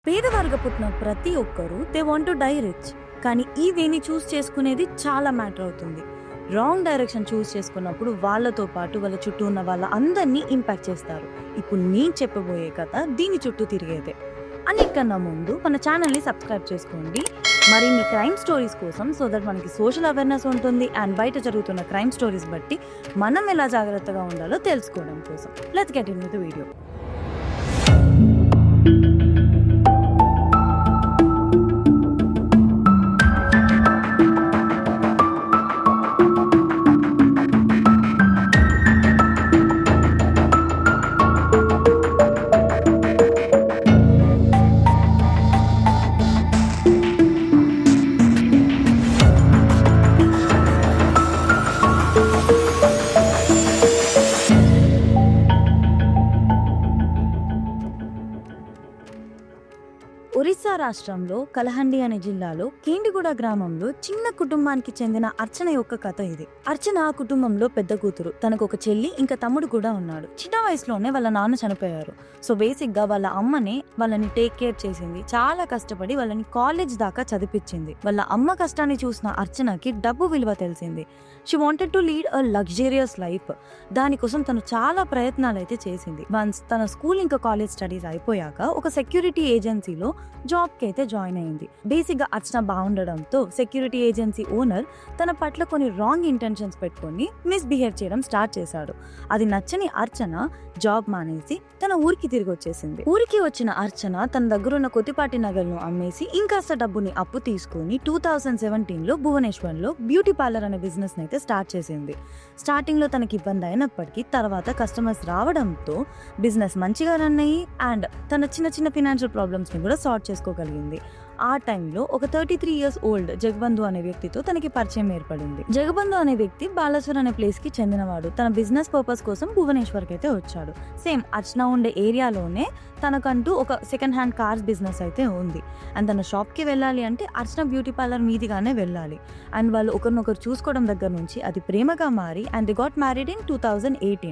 పేదవారుగా పుట్టిన ప్రతి ఒక్కరూ they want to die rich. కానీ ఈ వేని చూస్ చేసుకునేది చాలా మ్యాటర్ అవుతుంది. రాంగ్ డైరెక్షన్ చూస్ చేసుకున్నప్పుడు వాళ్ళతో పాటు వాళ్ళ చుట్టూ ఉన్న వాళ్ళ అందరినీ ఇంపాక్ట్ చేస్తారు. ఇప్పుడు నేను చెప్పబోయే కథ దీని చుట్టూ తిరిగేదే. అన్నిటికన్నా ముందు మన ఛానల్ని సబ్స్క్రైబ్ చేసుకోండి. మరిన్ని క్రైమ్ స్టోరీస్ కోసం, సో దట్ మనకి సోషల్ అవేర్నెస్ ఉంటుంది అండ్ బయట జరుగుతున్న క్రైమ్ స్టోరీస్ బట్టి మనం ఎలా జాగ్రత్తగా ఉండాలో తెలుసుకోవడం కోసం. Let's get in with the video. Orissa రాష్ట్రంలో కలహండి అనే జిల్లాలో కేండిగూడ గ్రామంలో చిన్న కుటుంబానికి చెందిన అర్చన యొక్క కథ ఇది. అర్చన ఆ కుటుంబంలో పెద్ద కూతురు. తనకు ఒక చెల్లి ఇంకా తమ్ముడు కూడా ఉన్నాడు. చిన్న వయసులోనే వాళ్ళ నాన్న చనిపోయారు. సో బేసిక్ గా వాళ్ళ అమ్మనే వాళ్ళని టేక్ కేర్ చేసింది. చాలా కష్టపడి వాళ్ళని కాలేజ్ దాకా చదివించింది. వాళ్ళ అమ్మ కష్టాన్ని చూసిన అర్చనకి డబ్బు విలువ తెలిసింది. She wanted to lead a luxurious life. దానికోసం తను చాలా ప్రయత్నాలు అయితే చేసింది. వన్స్ తన స్కూల్ ఇంకా కాలేజ్ స్టడీస్ అయిపోయాక ఒక సెక్యూరిటీ ఏజెన్సీలో జాబ్ కి అయితే జాయిన్ అయింది. బేసిక్ గా అర్చన బాగుండడంతో సెక్యూరిటీ ఏజెన్సీ ఓనర్ తన పట్ల కొన్ని రాంగ్ ఇంటెన్షన్స్ పెట్టుకొని మిస్బిహేవ్ చేయడం స్టార్ట్ చేశాడు. అది నచ్చని అర్చన జాబ్ మానేసి తన ఊరికి తిరిగి వచ్చేసింది. ఊరికి వచ్చిన అర్చన తన దగ్గర ఉన్న కొద్దిపాటి నగలను అమ్మేసి ఇంకాస్త డబ్బుని అప్పు తీసుకుని 2017లో భువనేశ్వర్లో బ్యూటీ పార్లర్ అనే బిజినెస్ అయితే స్టార్ట్ చేసింది. స్టార్టింగ్ లో తనకి ఇబ్బంది అయినప్పటికీ తర్వాత కస్టమర్స్ రావడంతో బిజినెస్ మంచిగా రన్ అయ్యి అండ్ తన చిన్న చిన్న ఫినాన్షియల్ ప్రాబ్లమ్స్ ని కూడా సాల్వ్ చేసుకోగలిగింది. ఆ టైంలో ఒక 33 years ఓల్డ్ జగబంధు అనే వ్యక్తితో తనకి పరిచయం ఏర్పడింది. జగబంధు అనే వ్యక్తి బాలేశ్వర్ అనే ప్లేస్ కి చెందినవాడు. తన బిజినెస్ పర్పస్ కోసం భువనేశ్వర్ కి అయితే వచ్చాడు. సేమ్ అర్చన ఉండే ఏరియాలోనే తనకంటూ ఒక సెకండ్ హ్యాండ్ కార్స్ బిజినెస్ అయితే ఉంది. అండ్ తన షాప్ కి వెళ్ళాలి అంటే అర్చన బ్యూటీ పార్లర్ మీదిగానే వెళ్ళాలి. అండ్ వాళ్ళు ఒకరినొకరు చూసుకోవడం దగ్గర నుంచి అది ప్రేమగా మారి and the got married in 2018.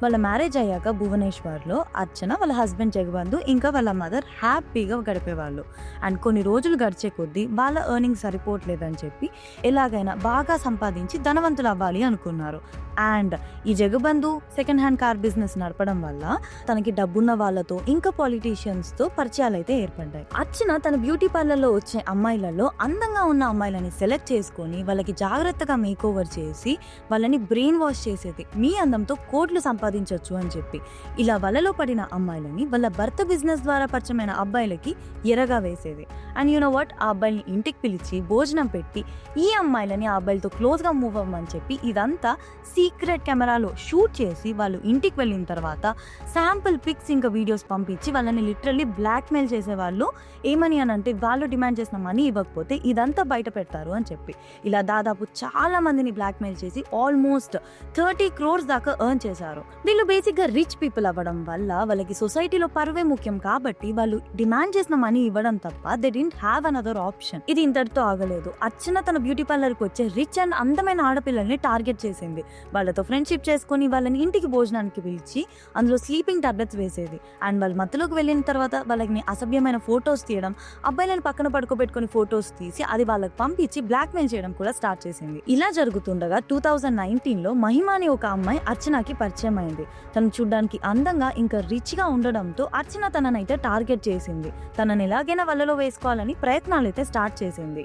వాళ్ళ మ్యారేజ్ అయ్యాక భువనేశ్వర్లో అర్చన, వాళ్ళ హస్బెండ్ జగబంధు ఇంకా వాళ్ళ మదర్ హ్యాపీగా గడిపేవాళ్ళు. అండ్ కొన్ని రోజులు గడిచే కొద్దీ వాళ్ళ ఎర్నింగ్ సరిపోవట్లేదని చెప్పి ఎలాగైనా బాగా సంపాదించి ధనవంతులు అవ్వాలి అనుకున్నారు. అండ్ ఈ జగబంధు సెకండ్ హ్యాండ్ కార్ బిజినెస్ నడపడం వల్ల తనకి డబ్బున్న వాళ్ళతో ఇంకా పాలిటీషియన్స్తో పరిచయాలు అయితే ఏర్పడ్డాయి. అర్చన తన బ్యూటీ పార్లర్లో వచ్చే అమ్మాయిలలో అందంగా ఉన్న అమ్మాయిలని సెలెక్ట్ చేసుకొని వాళ్ళకి జాగ్రత్తగా మేక్ ఓవర్ చేసి వాళ్ళని బ్రెయిన్ వాష్ చేసేది. మీ అందంతో కోట్లు సంపాదించవచ్చు అని చెప్పి ఇలా వలలో పడిన అమ్మాయిలని వాళ్ళ భర్త బిజినెస్ ద్వారా పరిచయమైన అబ్బాయిలకి ఎరగా వేసేది. అండ్ యు నో వాట్, ఆ అబ్బాయిని ఇంటికి పిలిచి భోజనం పెట్టి ఈ అమ్మాయిలని ఆ అబ్బాయిలతో క్లోజ్గా మూవ్ అవ్వమని చెప్పి ఇదంతా సీక్రెట్ కెమెరాలో షూట్ చేసి వాళ్ళు ఇంటికి వెళ్ళిన తర్వాత శాంపుల్ పిక్స్ ఇంకా వీడియోస్ పంపించి వాళ్ళని లిటరల్లీ బ్లాక్మెయిల్ చేసేవాళ్ళు. ఏమని అని అంటే వాళ్ళు డిమాండ్ చేసిన మనీ ఇవ్వకపోతే ఇదంతా బయట పెడతారు అని చెప్పి ఇలా దాదాపు చాలా మందిని బ్లాక్మెయిల్ చేసి ఆల్మోస్ట్ 30 crores దాకా ఎర్న్ చేశారు. వీళ్ళు బేసిక్ గా రిచ్ పీపుల్ అవ్వడం వల్ల వాళ్ళకి సొసైటీలో పరువే ముఖ్యం కాబట్టి వాళ్ళు డిమాండ్ చేసిన మనీ ఇవ్వడం తప్ప they didn't have another option. ఇది ఇంతటితో ఆగలేదు. అర్చన తన బ్యూటీ పార్లర్ కి వచ్చే రిచ్ అండ్ అందమైన ఆడపిల్లల్ని టార్గెట్ చేసింది. వాళ్ళతో ఫ్రెండ్షిప్ చేసుకుని వాళ్ళని ఇంటికి భోజనానికి పిలిచి అందులో స్లీపింగ్ టాబ్లెట్స్ వేసేది. అండ్ వాళ్ళు మత్తులోకి వెళ్ళిన తర్వాత వాళ్ళని అసభ్యమైన ఫొటోస్ తీయడం, అబ్బాయిలను పక్కన పడుకోబెట్టుకుని ఫొటోస్ తీసి అది వాళ్ళకి పంపించి బ్లాక్మెయిల్ చేయడం కూడా స్టార్ట్ చేసింది. ఇలా జరుగుతుండగా 2019లో మహిమ అనే ఒక అమ్మాయి అర్చనకి పరిచయం అయింది. తను చూడ్డానికి అందంగా ఇంకా రిచ్ గా ఉండడంతో అర్చన తననైతే టార్గెట్ చేసింది. తనని ఎలాగైనా వలలో వేసుకోవాలని ప్రయత్నాలు అయితే స్టార్ట్ చేసింది.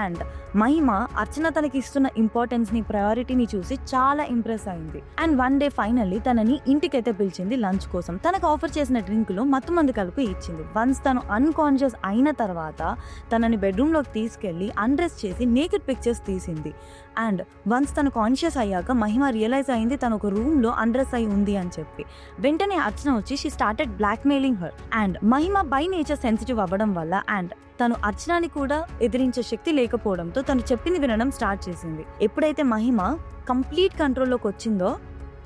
అండ్ మహిమ అర్చన తనకి ఇస్తున్న ఇంపార్టెన్స్ ని, ప్రయారిటీని చూసి చాలా ఇంప్రెస్ అయింది. అండ్ వన్ డే ఫైనల్లీ తనని ఇంటికైతే పిలిచింది లంచ్ కోసం. తనకు ఆఫర్ చేసిన డ్రింక్ లో మత్తు మందు కలిపి ఇచ్చింది. వన్స్ తను అన్కాన్షియస్ అయిన తర్వాత తనని బెడ్రూమ్ లోకి తీసుకెళ్లి అన్డ్రెస్ చేసి నేకెడ్ పిక్చర్స్ తీసింది. అండ్ వన్స్ తను కాన్షియస్ అయ్యాక మహిమ రియలైజ్ అయింది తను ఒక రూమ్ లో అన్డ్రెస్ అయి ఉంది అని చెప్పి. వెంటనే అర్చన వచ్చి she started blackmailing her. And Mahima by nature sensitive అవ్వడం వల్ల అండ్ తను అర్చనని కూడా ఎదిరించే శక్తి లేకపోవడంతో తను చెప్పింది వినడం స్టార్ట్ చేసింది. ఎప్పుడైతే మహిమ కంప్లీట్ కంట్రోల్లోకి వచ్చిందో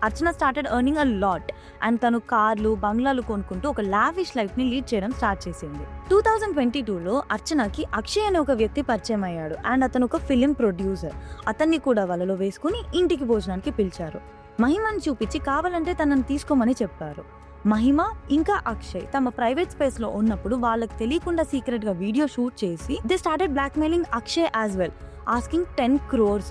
Archana started earning a lot. And తను కార్లు, బంగ్లాలు కొనుక్కుంటూ ఒక లావిష్ లైఫ్ ని లీడ్ చేయడం స్టార్ట్ చేసింది. 2022లో అర్చనకి అక్షయ్ అనే ఒక వ్యక్తి పరిచయం అయ్యాడు. అండ్ అతను ఒక ఫిలిం ప్రొడ్యూసర్. అతన్ని కూడా వలలో వేసుకుని ఇంటికి భోజనానికి పిలిచారు. మహిమని చూపించి కావాలంటే తనని తీసుకోమని చెప్పారు. మహిమ ఇంకా అక్షయ్ తమ ప్రైవేట్ స్పేస్ లో ఉన్నప్పుడు వాళ్ళకి తెలియకుండా సీక్రెట్ గా వీడియో షూట్ చేసి they started blackmailing Akshay as well, asking 10 crores.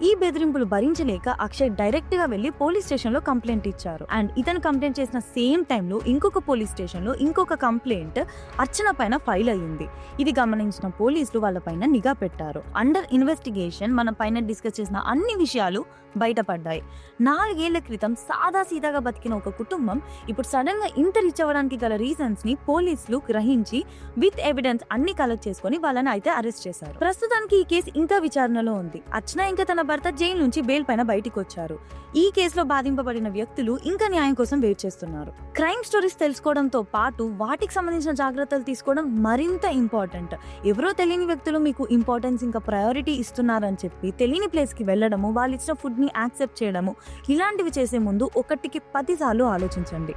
ఈ బెదిరింపులు భరించలేక అక్షయ్ డైరెక్ట్ గా వెళ్లి పోలీస్ స్టేషన్ లో కంప్లైంట్ ఇచ్చారు. అండ్ ఇతను కంప్లైంట్ చేసిన సేమ్ టైంలో ఇంకొక పోలీస్ స్టేషన్ లో ఇంకొక కంప్లైంట్ అర్చన పైన ఫైల్ అయ్యింది. ఇది గమనించిన పోలీసులు వాళ్ళ పైన నిఘా పెట్టారు. అండర్ ఇన్వెస్టిగేషన్ మన పైన డిస్కస్ చేసిన అన్ని విషయాలు బయటపడ్డాయి. 4 ఏళ్ల క్రితం సాదా సీదాగా బతికిన ఒక కుటుంబం ఇప్పుడు సడన్ గా ఇంత రీచ్ అవ్వడానికి గల రీజన్స్ ని పోలీసులు గ్రహించి విత్ ఎవిడెన్స్ అన్ని కలెక్ట్ చేసుకుని వాళ్ళని అయితే అరెస్ట్ చేశారు. ప్రస్తుతానికి ఈ కేసు ఇంకా విచారణలో ఉంది. అర్చన ఇంకా తన భర్త జైలు నుంచి బెయిల్ పైన బయటికి వచ్చారు. ఈ కేసులో బాధింపబడిన వ్యక్తులు ఇంకా న్యాయం కోసం వెయిట్ చేస్తున్నారు. క్రైమ్ స్టోరీస్ తెలుసుకోవడంతో పాటు వాటికి సంబంధించిన జాగ్రత్తలు తీసుకోవడం మరింత ఇంపార్టెంట్. ఎవరో తెలియని వ్యక్తులు మీకు ఇంపార్టెన్స్ ఇంకా ప్రయారిటీ ఇస్తున్నారని చెప్పి తెలియని ప్లేస్ కి వెళ్ళడము, వాళ్ళు ఇచ్చిన ఫుడ్ ని యాక్సెప్ట్ చేయడము, ఇలాంటివి చేసే ముందు 1కి 10 సార్లు ఆలోచించండి.